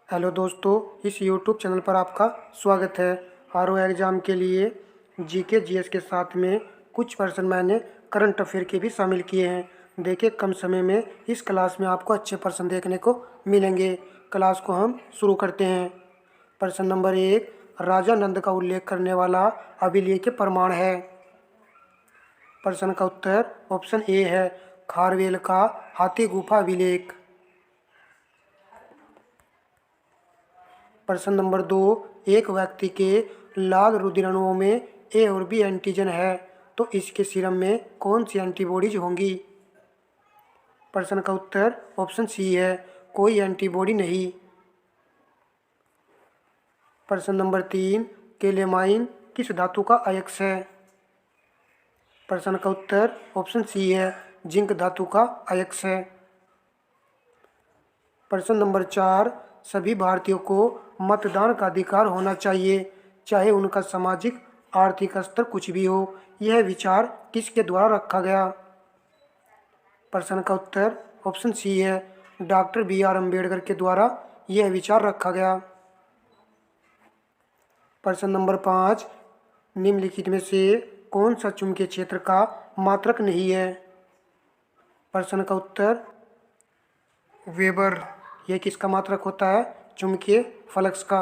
Hello दोस्तों, इस YouTube channel पर आपका स्वागत है। आरओ एग्ज़ाम के लिए जीके जीएस के साथ में कुछ पर्सन मैंने करंट अफेयर के भी शामिल किए हैं। देखिए, कम समय में इस क्लास में आपको अच्छे पर्सन देखने को मिलेंगे। क्लास को हम शुरू करते हैं। पर्सन नंबर 1, राजा नंद का उल्लेख करने वाला अभिलेख प्रमाण है। प्रश्न का उत्तर ऑप्शन ए है, खारवेल का हाथी गुफा अभिलेख। प्रश्न नंबर 2, एक व्यक्ति के लाल रुधिराणुओं में ए और बी एंटीजन है, तो इसके सीरम में कौन सी एंटीबॉडीज होंगी? प्रश्न का उत्तर ऑप्शन सी है, कोई एंटीबॉडी नहीं। प्रश्न नंबर 3, केलेमाइन किस धातु का अयस्क है? प्रश्न का उत्तर ऑप्शन सी है, जिंक धातु का अयस्क है। प्रश्न नंबर 4, सभी भारतीयों को मतदान का अधिकार होना चाहिए, चाहे उनका सामाजिक आर्थिक स्तर कुछ भी हो। यह विचार किसके द्वारा रखा गया? प्रश्न का उत्तर ऑप्शन सी है, डॉक्टर बी.आर. अम्बेडकर के द्वारा यह विचार रखा गया। प्रश्न नंबर 5, निम्नलिखित में से कौन सा चुंबकीय क्षेत्र का मात्रक नहीं है? प्रश्न का उत्तर वेबर। यह किसका मात्रक होता है? चुंबकीय फ्लक्स का।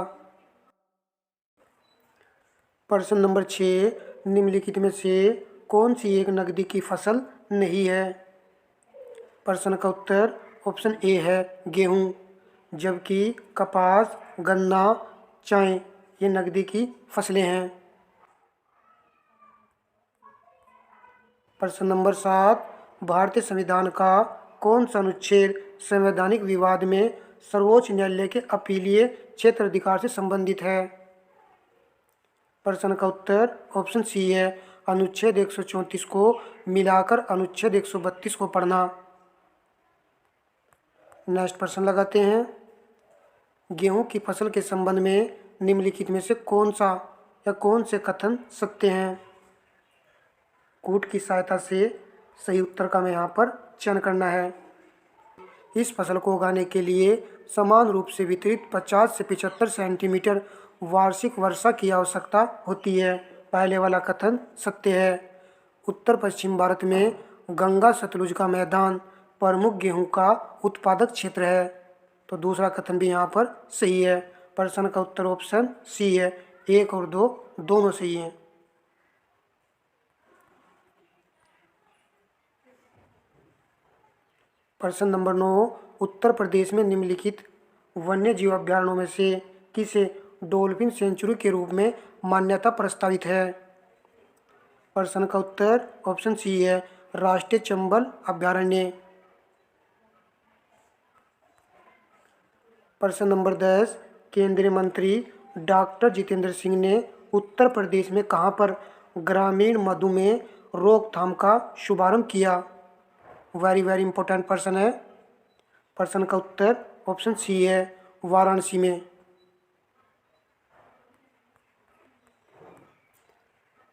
प्रश्न नंबर 6, निम्नलिखित में से कौन सी एक नकदी की फसल नहीं है? प्रश्न का उत्तर ऑप्शन ए है, गेहूं, जबकि कपास, गन्ना, चाय ये नकदी की फसलें हैं। प्रश्न नंबर 7, भारतीय संविधान का कौन सा अनुच्छेद संवैधानिक विवाद में सर्वोच्च न्यायालय के अपीलीय क्षेत्र अधिकार से संबंधित है? प्रश्न का उत्तर ऑप्शन सी है, अनुच्छेद 134 को मिलाकर अनुच्छेद 132 को पढ़ना। नेक्स्ट प्रश्न लगाते हैं। गेहूं की फसल के संबंध में निम्नलिखित में से कौन सा या कौन से कथन सत्य हैं? कूट की सहायता से सही उत्तर का हमें यहाँ पर चयन करना है। इस फसल को उगाने के लिए समान रूप से वितरित 50 से 75 सेंटीमीटर वार्षिक वर्षा की आवश्यकता होती है। पहले वाला कथन सत्य है। उत्तर पश्चिम भारत में गंगा सतलुज का मैदान प्रमुख गेहूं का उत्पादक क्षेत्र है, तो दूसरा कथन भी यहाँ पर सही है। प्रश्न का उत्तर ऑप्शन सी है, 1 और 2 दोनों सही हैं। प्रश्न नंबर 9, उत्तर प्रदेश में निम्नलिखित वन्य जीव अभयारण्यों में से किसे डॉल्फिन सेंचुरी के रूप में मान्यता प्रस्तावित है? प्रश्न का उत्तर ऑप्शन सी है, राष्ट्रीय चंबल अभयारण्य। प्रश्न नंबर 10, केंद्रीय मंत्री डॉक्टर जितेंद्र सिंह ने उत्तर प्रदेश में कहां पर ग्रामीण मधुमेह रोकथाम का शुभारंभ किया? वेरी वेरी इंपॉर्टेंट प्रश्न है। प्रश्न का उत्तर ऑप्शन सी है, वाराणसी में।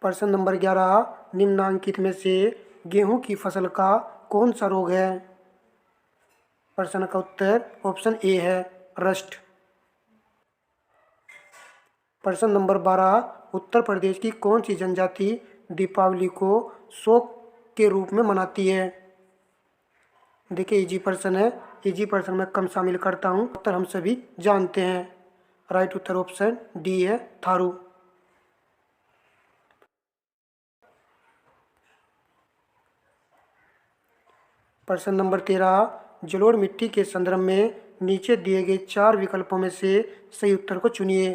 प्रश्न नंबर 11, निम्नांकित में से गेहूं की फसल का कौन सा रोग है? प्रश्न का उत्तर ऑप्शन ए है, रस्ट। प्रश्न नंबर 12, उत्तर प्रदेश की कौन सी जनजाति दीपावली को शोक के रूप में मनाती है? देखिए, इजी प्रश्न है। इजी प्रश्न में कम शामिल करता हूँ, उत्तर हम सभी जानते हैं। राइट उत्तर ऑप्शन डी है, थारू। प्रश्न नंबर 13, जलोढ़ मिट्टी के संदर्भ में नीचे दिए गए 4 विकल्पों में से सही उत्तर को चुनिए।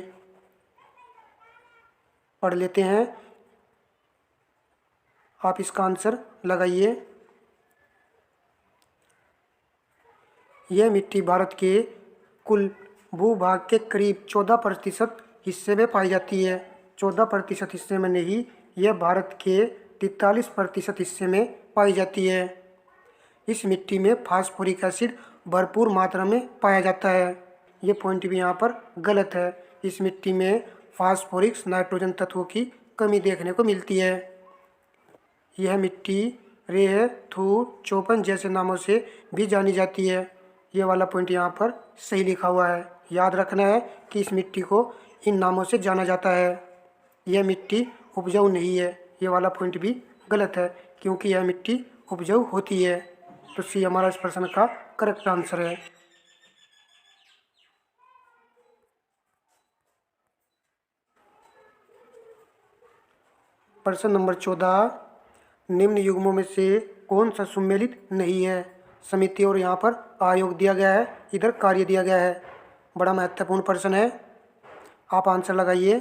पढ़ लेते हैं, आप इसका आंसर लगाइए। यह मिट्टी भारत के कुल भूभाग के करीब 14% हिस्से में पाई जाती है। 14% हिस्से में नहीं, यह भारत के 43% हिस्से में पाई जाती है। इस मिट्टी में फास्फोरिक एसिड भरपूर मात्रा में पाया जाता है। ये पॉइंट भी यहाँ पर गलत है। इस मिट्टी में फास्फोरिक नाइट्रोजन तत्वों की कमी देखने को मिलती है। यह मिट्टी रेह, थूर, चौपन जैसे नामों से भी जानी जाती है। ये वाला पॉइंट यहाँ पर सही लिखा हुआ है। याद रखना है कि इस मिट्टी को इन नामों से जाना जाता है। यह मिट्टी उपजाऊ नहीं है, ये वाला पॉइंट भी गलत है क्योंकि यह मिट्टी उपजाऊ होती है। तो सी हमारा इस प्रश्न का करेक्ट आंसर है। प्रश्न नंबर 14, निम्न युग्मों में से कौन सा सुमेलित नहीं है? समिति और यहाँ पर आयोग दिया गया है, इधर कार्य दिया गया है। बड़ा महत्वपूर्ण प्रश्न है, आप आंसर लगाइए।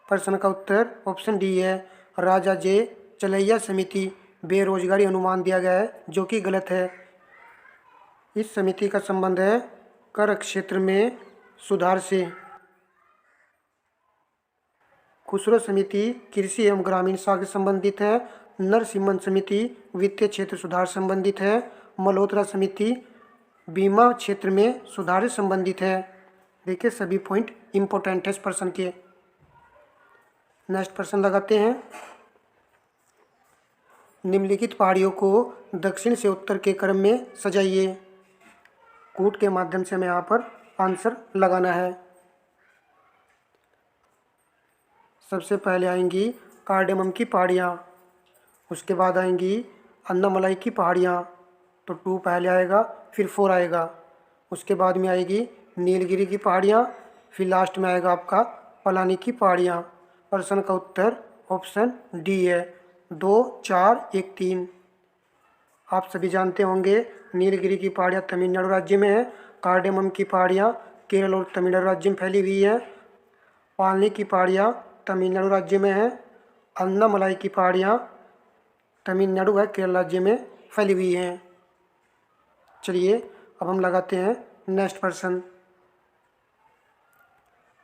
प्रश्न का उत्तर ऑप्शन डी है, राजा जे चलैया समिति बेरोजगारी अनुमान दिया गया है, जो कि गलत है। इस समिति का संबंध है कर क्षेत्र में सुधार से। खुसरो समिति कृषि एवं ग्रामीण साख से संबंधित है। नरसिम्हन समिति वित्तीय क्षेत्र सुधार संबंधित है। मल्होत्रा समिति बीमा क्षेत्र में सुधार से संबंधित है। देखिए सभी पॉइंट इंपॉर्टेंट है इस प्रश्न के। नेक्स्ट प्रश्न लगाते हैं। निम्नलिखित पहाड़ियों को दक्षिण से उत्तर के क्रम में सजाइए। कूट के माध्यम से हमें यहाँ पर आंसर लगाना है। सबसे पहले आएंगी कार्डेमम की पहाड़ियाँ, उसके बाद आएंगी अन्नामलाई की पहाड़ियाँ, तो 2 पहले आएगा फिर 4 आएगा। उसके बाद में आएगी नीलगिरी की पहाड़ियाँ, फिर लास्ट में आएगा आपका पलानी की पहाड़ियाँ। प्रश्न का उत्तर ऑप्शन डी है, 2, 4, 1, 3। आप सभी जानते होंगे नीलगिरी की पहाड़ियाँ तमिलनाडु राज्य में है। कार्डेमम की पहाड़ियाँ केरल और तमिलनाडु राज्य में फैली हुई है। पालनी की पहाड़ियाँ तमिलनाडु राज्य में है। अन्नामलाई की पहाड़ियाँ तमिलनाडु व केरल राज्य में फैली हुई हैं। चलिए अब हम लगाते हैं नेक्स्ट प्रश्न।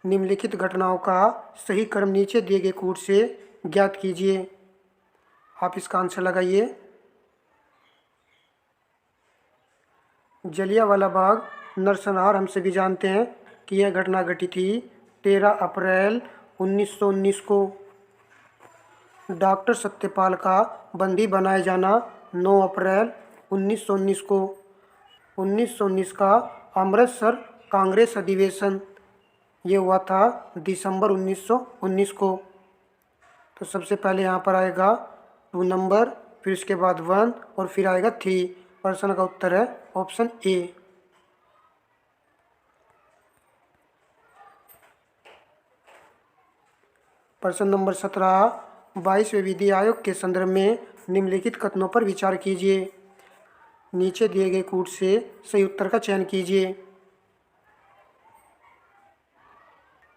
निम्नलिखित घटनाओं का सही क्रम नीचे दिए गए कूट से ज्ञात कीजिए। आप इसका आंसर लगाइए। जलियांवाला बाग नरसंहार हम सभी जानते हैं कि यह घटना घटी थी 13 अप्रैल 1919 को। डॉक्टर सत्यपाल का बंदी बनाए जाना 9 अप्रैल 1919 को। 1919 का अमृतसर कांग्रेस अधिवेशन ये हुआ था दिसंबर 1919 को। तो सबसे पहले यहाँ पर आएगा 2 नंबर, फिर उसके बाद 1 और फिर आएगा 3। प्रश्न का उत्तर है ऑप्शन ए। प्रश्न नंबर 17, 22वें विधि आयोग के संदर्भ में निम्नलिखित कथनों पर विचार कीजिए। नीचे दिए गए कूट से सही उत्तर का चयन कीजिए।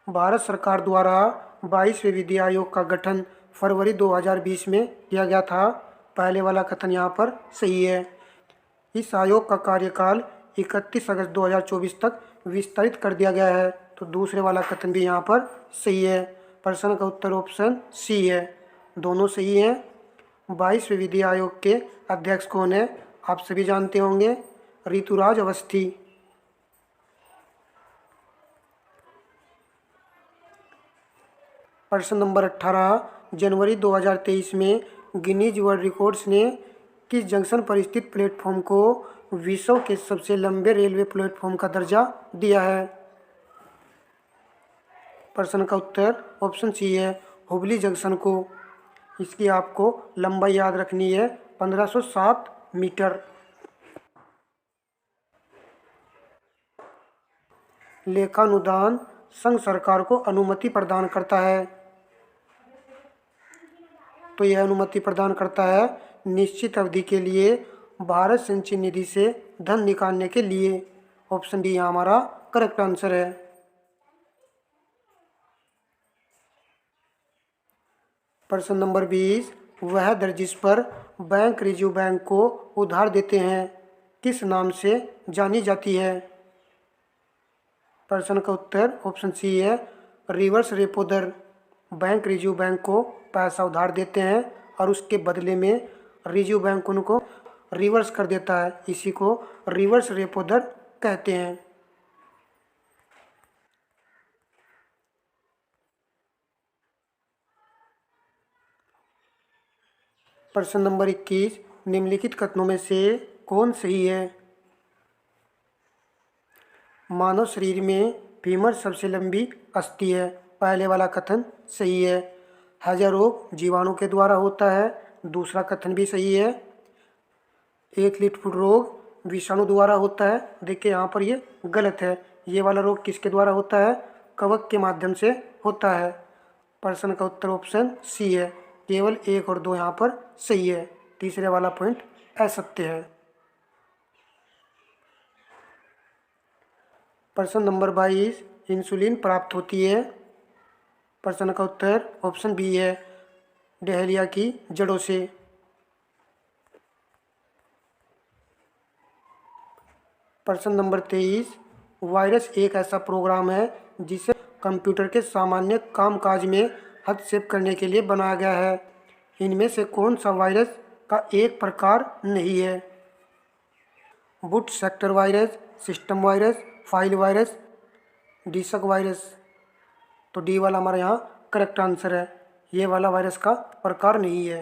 भारत सरकार द्वारा 22वें विधि आयोग का गठन फरवरी 2020 में किया गया था। पहले वाला कथन यहाँ पर सही है। इस आयोग का कार्यकाल 31 अगस्त 2024 तक विस्तारित कर दिया गया है, तो दूसरे वाला कथन भी यहाँ पर सही है। प्रश्न का उत्तर ऑप्शन सी है, दोनों सही हैं। 22वें विधि आयोग के अध्यक्ष कौन है? आप सभी जानते होंगे, ऋतुराज अवस्थी। प्रश्न नंबर 18, जनवरी 2023 में गिनीज वर्ल्ड रिकॉर्ड्स ने किस जंक्शन पर स्थित प्लेटफॉर्म को विश्व के सबसे लंबे रेलवे प्लेटफॉर्म का दर्जा दिया है? प्रश्न का उत्तर ऑप्शन सी है, हुबली जंक्शन को। इसकी आपको लंबाई याद रखनी है 1507 मीटर। लेखानुदान संघ सरकार को अनुमति प्रदान करता है, तो यह अनुमति प्रदान करता है निश्चित अवधि के लिए भारत संचय निधि से धन निकालने के लिए। ऑप्शन डी हमारा करेक्ट आंसर है। प्रश्न नंबर 20, वह दर जिस पर बैंक रिजर्व बैंक को उधार देते हैं किस नाम से जानी जाती है? प्रश्न का उत्तर ऑप्शन सी है, रिवर्स रेपो दर। बैंक रिजर्व बैंक को पैसा उधार देते हैं और उसके बदले में रिजर्व बैंक उनको रिवर्स कर देता है, इसी को रिवर्स रेपो दर कहते हैं। प्रश्न नंबर 21, निम्नलिखित कथनों में से कौन सही है? मानव शरीर में फीमर सबसे लंबी अस्थि है। पहले वाला कथन सही है। हैजा रोग जीवाणु के द्वारा होता है। दूसरा कथन भी सही है। एथलीट फुट रोग विषाणु द्वारा होता है। देखिए यहाँ पर ये गलत है। ये वाला रोग किसके द्वारा होता है? कवक के माध्यम से होता है। प्रश्न का उत्तर ऑप्शन सी है। केवल 1 और 2 यहाँ पर सही है। तीसरे वाला पॉइंट असत्य है। प्रश्न नंबर 22, इंसुलिन प्राप्त होती है। प्रश्न का उत्तर ऑप्शन बी है, डहेलिया की जड़ों से। प्रश्न नंबर 23, वायरस एक ऐसा प्रोग्राम है जिसे कंप्यूटर के सामान्य कामकाज में हस्तक्षेप करने के लिए बनाया गया है। इनमें से कौन सा वायरस का एक प्रकार नहीं है? Boot sector virus, system virus, file virus, disk virus. तो डी वाला हमारा यहाँ करेक्ट आंसर है। ये वाला वायरस का प्रकार नहीं है।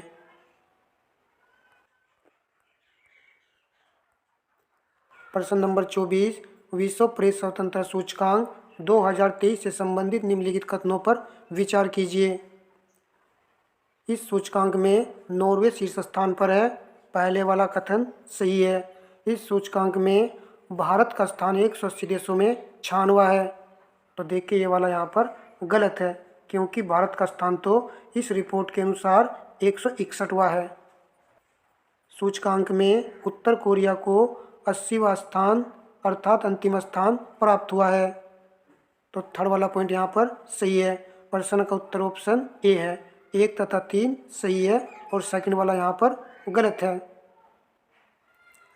प्रश्न नंबर 24, विश्व प्रेस स्वतंत्रता सूचकांक 2023 से संबंधित निम्नलिखित कथनों पर विचार कीजिए। इस सूचकांक में नॉर्वे शीर्ष स्थान पर है। पहले वाला कथन सही है। इस सूचकांक में भारत का स्थान 180 देशों में 96वां है। तो देखिए ये वाला यहाँ पर गलत है, क्योंकि भारत का स्थान तो इस रिपोर्ट के अनुसार 161वां है। सूचकांक में उत्तर कोरिया को 80वां स्थान अर्थात अंतिम स्थान प्राप्त हुआ है। तो थर्ड वाला पॉइंट यहाँ पर सही है। प्रश्न का उत्तर ऑप्शन ए है। 1 तथा 3 सही है और सेकंड वाला यहाँ पर गलत है।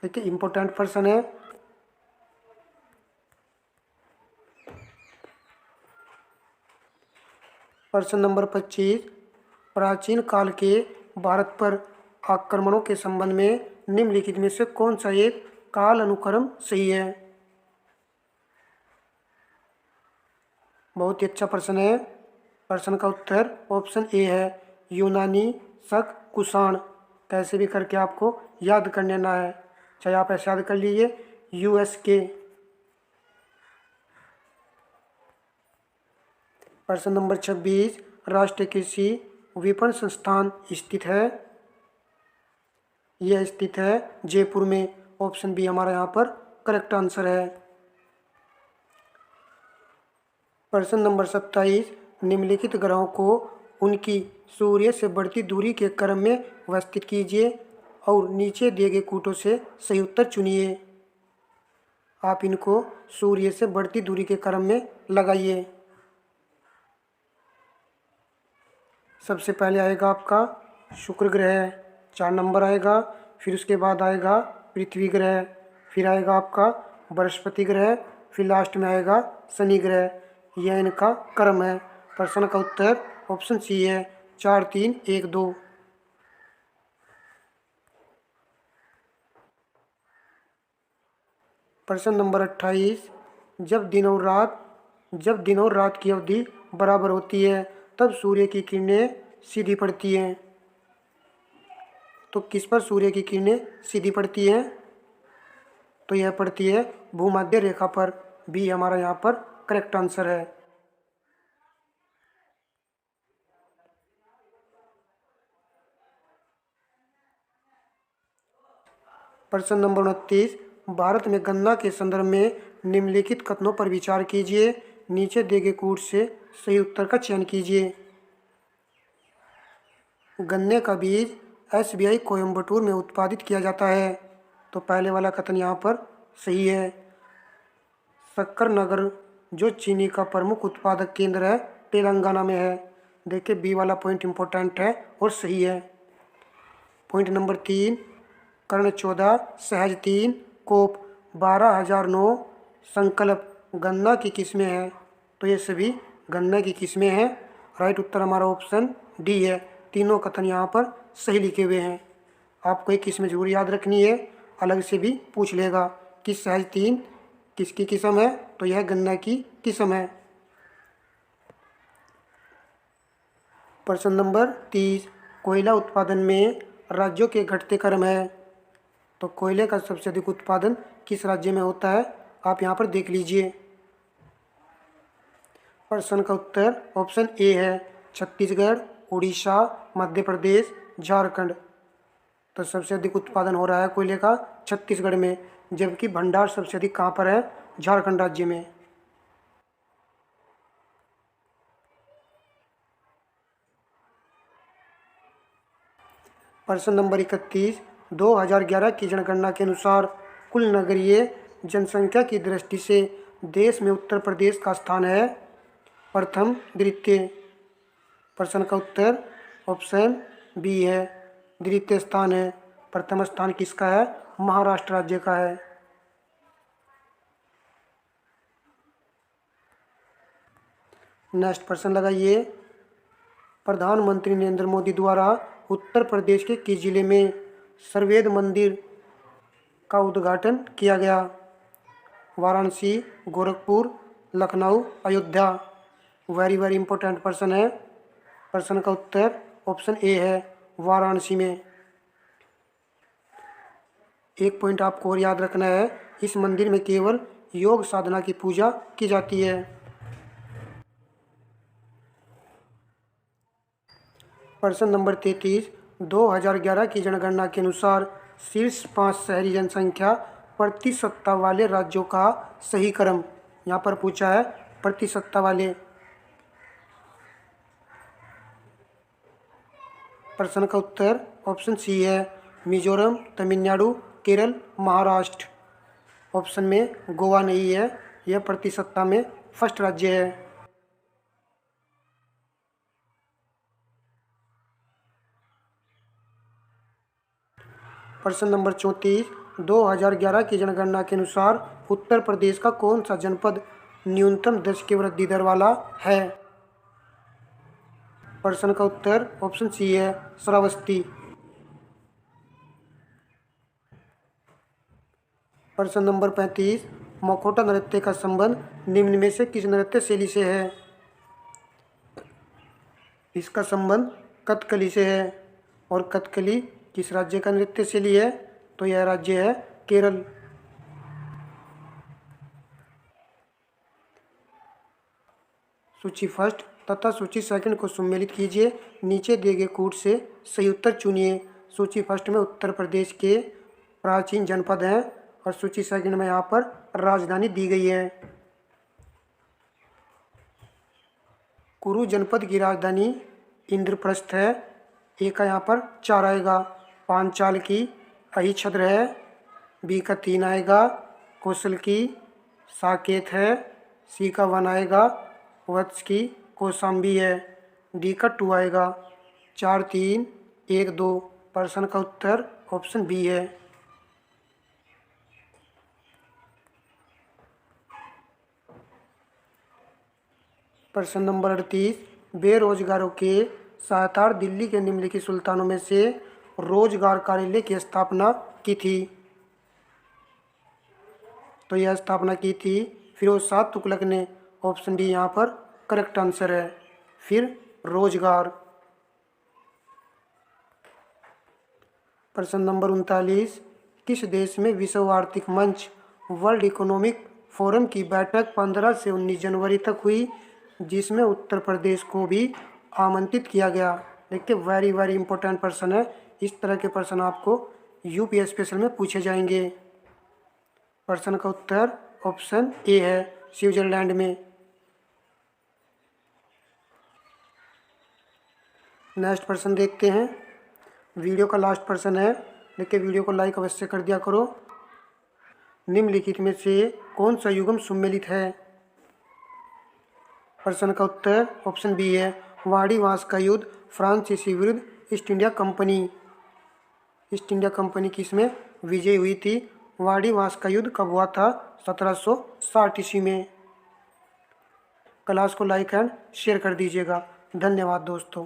देखिए इंपॉर्टेंट प्रश्न है। प्रश्न नंबर 25, प्राचीन काल के भारत पर आक्रमणों के संबंध में निम्नलिखित में से कौन सा एक काल अनुक्रम सही है? बहुत ही अच्छा प्रश्न है। प्रश्न का उत्तर ऑप्शन ए है, यूनानी, शक, कुषाण। कैसे भी करके आपको याद कर लेना है, चाहे आप ऐसे याद कर लीजिए यूएसके। प्रश्न नंबर 26, राष्ट्रीय कृषि विपणन संस्थान स्थित है। यह स्थित है जयपुर में। ऑप्शन बी हमारा यहाँ पर करेक्ट आंसर है। प्रश्न नंबर 27, निम्नलिखित ग्रहों को उनकी सूर्य से बढ़ती दूरी के क्रम में व्यवस्थित कीजिए और नीचे दिए गए कूटों से सही उत्तर चुनिए। आप इनको सूर्य से बढ़ती दूरी के क्रम में लगाइए। सबसे पहले आएगा आपका शुक्र ग्रह, 4 नंबर आएगा। फिर उसके बाद आएगा पृथ्वी ग्रह, फिर आएगा आपका बृहस्पति ग्रह, फिर लास्ट में आएगा शनि ग्रह। यह इनका क्रम है। प्रश्न का उत्तर ऑप्शन सी है, 4 3 1 2। प्रश्न नंबर 28, जब दिन और रात की अवधि बराबर होती है तब सूर्य की किरणें सीधी पड़ती हैं। तो किस पर सूर्य की किरणें सीधी पड़ती हैं? तो यह पड़ती है भूमध्य रेखा पर। बी हमारा यहाँ पर करेक्ट आंसर है। प्रश्न नंबर 29, भारत में गन्ना के संदर्भ में निम्नलिखित कथनों पर विचार कीजिए। नीचे दिए गए कूट से सही उत्तर का चयन कीजिए। गन्ने का बीज एसबीआई कोयम्बटूर में उत्पादित किया जाता है। तो पहले वाला कथन यहाँ पर सही है। शक्कर नगर जो चीनी का प्रमुख उत्पादक केंद्र है तेलंगाना में है। देखिए बी वाला पॉइंट इम्पोर्टेंट है और सही है। पॉइंट नंबर 3, कर्ण 14, सहज 3, कोप 12,009, संकल्प गन्ना की किस्में हैं। तो ये सभी गन्ना की किस्में हैं। राइट उत्तर हमारा ऑप्शन डी है। तीनों कथन यहाँ पर सही लिखे हुए हैं। आपको एक किस्में जरूर याद रखनी है, अलग से भी पूछ लेगा कि सहज 3 किसकी किस्म है? तो यह गन्ना की किस्म है। प्रश्न नंबर 30, कोयला उत्पादन में राज्यों के घटते क्रम है। तो कोयले का सबसे अधिक उत्पादन किस राज्य में होता है? आप यहाँ पर देख लीजिए। प्रश्न का उत्तर ऑप्शन ए है छत्तीसगढ़, उड़ीसा, मध्य प्रदेश, झारखंड। तो सबसे अधिक उत्पादन हो रहा है कोयले का छत्तीसगढ़ में, जबकि भंडार सबसे अधिक कहाँ पर है? झारखंड राज्य में। प्रश्न नंबर 31, 2011 की जनगणना के अनुसार कुल नगरीय जनसंख्या की दृष्टि से देश में उत्तर प्रदेश का स्थान है प्रथम, द्वितीय। प्रश्न का उत्तर ऑप्शन बी है द्वितीय स्थान है। प्रथम स्थान किसका है? महाराष्ट्र राज्य का है। नेक्स्ट प्रश्न लगाइए। प्रधानमंत्री नरेंद्र मोदी द्वारा उत्तर प्रदेश के किस जिले में सर्ववेद मंदिर का उद्घाटन किया गया? Varanasi, Gorakhpur, Lucknow, Ayodhya. Very very important प्रश्न है। प्रश्न का उत्तर ऑप्शन ए है वाराणसी में। एक पॉइंट आपको और याद रखना है, इस मंदिर में केवल योग साधना की पूजा की जाती है। प्रश्न नंबर 33, 2011 की जनगणना के अनुसार शीर्ष 5 शहरी जनसंख्या प्रतिशतता वाले राज्यों का सही क्रम। यहाँ पर पूछा है प्रतिशतता वाले। प्रश्न का उत्तर ऑप्शन सी है मिजोरम, तमिलनाडु, केरल, महाराष्ट्र। ऑप्शन में गोवा नहीं है, यह प्रतिशतता में फर्स्ट राज्य है। प्रश्न नंबर 34, 2011 की जनगणना के अनुसार उत्तर प्रदेश का कौन सा जनपद न्यूनतम 10 की वृद्धि दर वाला है? प्रश्न का उत्तर ऑप्शन सी है श्रावस्ती। प्रश्न नंबर 35, मखोटा नृत्य का संबंध निम्न में से किस नृत्य शैली से है? इसका संबंध कथकली से है। और कथकली किस राज्य का नृत्य शैली है? तो यह राज्य है केरल। सूची फर्स्ट तथा सूची सेकंड को सम्मिलित कीजिए। नीचे दिए गए कूट से सही उत्तर चुनिए। सूची फर्स्ट में उत्तर प्रदेश के प्राचीन जनपद हैं और सूची सेकंड में यहाँ पर राजधानी दी गई है। कुरु जनपद की राजधानी इंद्रप्रस्थ है। ए का यहाँ पर 4 आएगा। पांचाल की अहिछद्र है। बी का 3 आएगा। कौशल की साकेत है। सी का 1 आएगा। वत्स की कौशाम्बी है। डी का 2 आएगा। 4, 3, 1, 2। प्रश्न का उत्तर ऑप्शन बी है। प्रश्न नंबर 38, बेरोजगारों के सहायतार्थ दिल्ली के निम्नलिखित सुल्तानों में से रोजगार कार्यालय की स्थापना की थी? तो यह स्थापना की थी फिरोज शाह तुगलक ने। ऑप्शन डी यहाँ पर करेक्ट आंसर है। फिर रोजगार। प्रश्न नंबर 39, किस देश में विश्व आर्थिक मंच वर्ल्ड इकोनॉमिक फोरम की बैठक 15 से 19 जनवरी तक हुई, जिसमें उत्तर प्रदेश को भी आमंत्रित किया गया? देखिए वेरी वेरी इंपॉर्टेंट प्रश्न है। इस तरह के प्रश्न आपको यूपी स्पेशल में पूछे जाएंगे। प्रश्न का उत्तर ऑप्शन ए है स्विट्जरलैंड में। नेक्स्ट प्रश्न देखते हैं। वीडियो का लास्ट प्रश्न है। देखिए वीडियो को लाइक अवश्य कर दिया करो। निम्नलिखित में से कौन सा युग्म सम्मिलित है? प्रश्न का उत्तर ऑप्शन बी है वाड़ीवास का युद्ध फ्रांसीसी विरुद्ध east India company. East India company की इसमें विजय हुई थी। वाड़ीवास का युद्ध कब हुआ था? 1760 ईस्वी में। क्लास को लाइक एंड शेयर कर दीजिएगा। धन्यवाद दोस्तों।